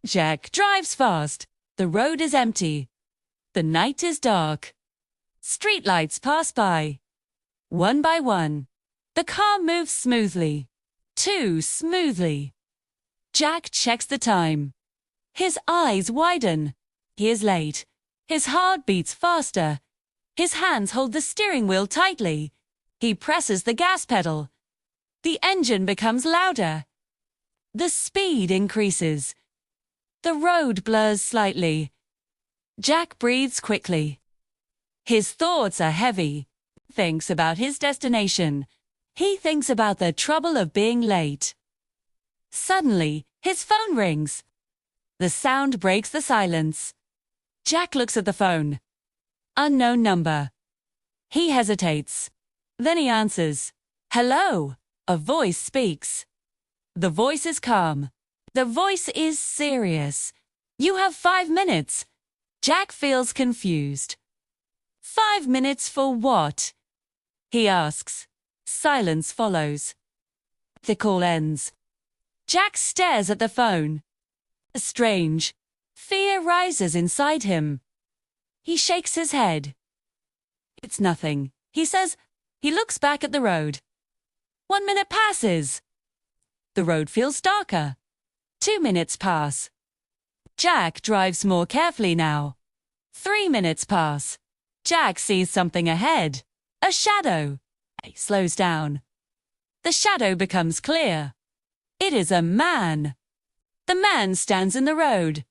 Jack drives fast. The road is empty. The night is dark. Streetlights pass by. One by one. The car moves smoothly. Too smoothly. Jack checks the time. His eyes widen. He is late. His heart beats faster. His hands hold the steering wheel tightly. He presses the gas pedal. The engine becomes louder. The speed increases. The road blurs slightly. Jack breathes quickly. His thoughts are heavy. Thinks about his destination. He thinks about the trouble of being late. Suddenly, his phone rings. The sound breaks the silence. Jack looks at the phone. Unknown number. He hesitates. Then he answers. Hello. A voice speaks. The voice is calm. The voice is serious. You have 5 minutes. Jack feels confused. 5 minutes for what? He asks. Silence follows. The call ends. Jack stares at the phone. Strange. Fear rises inside him. He shakes his head. It's nothing, he says. He looks back at the road. 1 minute passes. The road feels darker. 2 minutes pass. Jack drives more carefully now. 3 minutes pass. Jack sees something ahead. A shadow. He slows down. The shadow becomes clear. It is a man. The man stands in the road.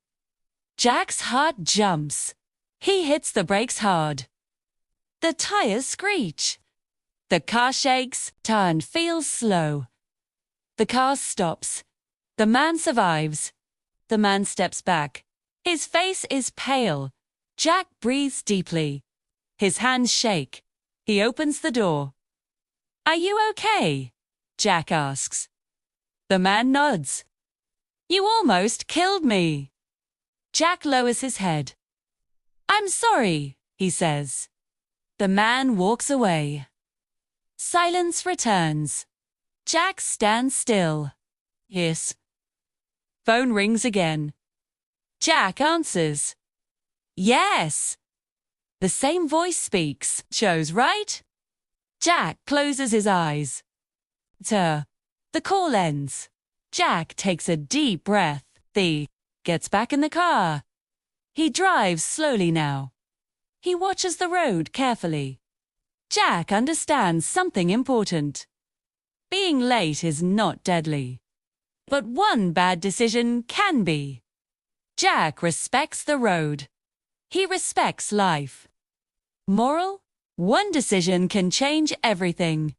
Jack's heart jumps. He hits the brakes hard. The tires screech. The car shakes, turn feels slow. The car stops. The man survives. The man steps back. His face is pale. Jack breathes deeply. His hands shake. He opens the door. Are you okay? Jack asks. The man nods. You almost killed me. Jack lowers his head. I'm sorry, he says. The man walks away. Silence returns. Jack stands still. Yes. Phone rings again. Jack answers. Yes. The same voice speaks. Shows right? Jack closes his eyes. The call ends. Jack takes a deep breath. Gets back in the car. He drives slowly now. He watches the road carefully. Jack understands something important. Being late is not deadly. But one bad decision can be. Jack respects the road. He respects life. Moral: one decision can change everything.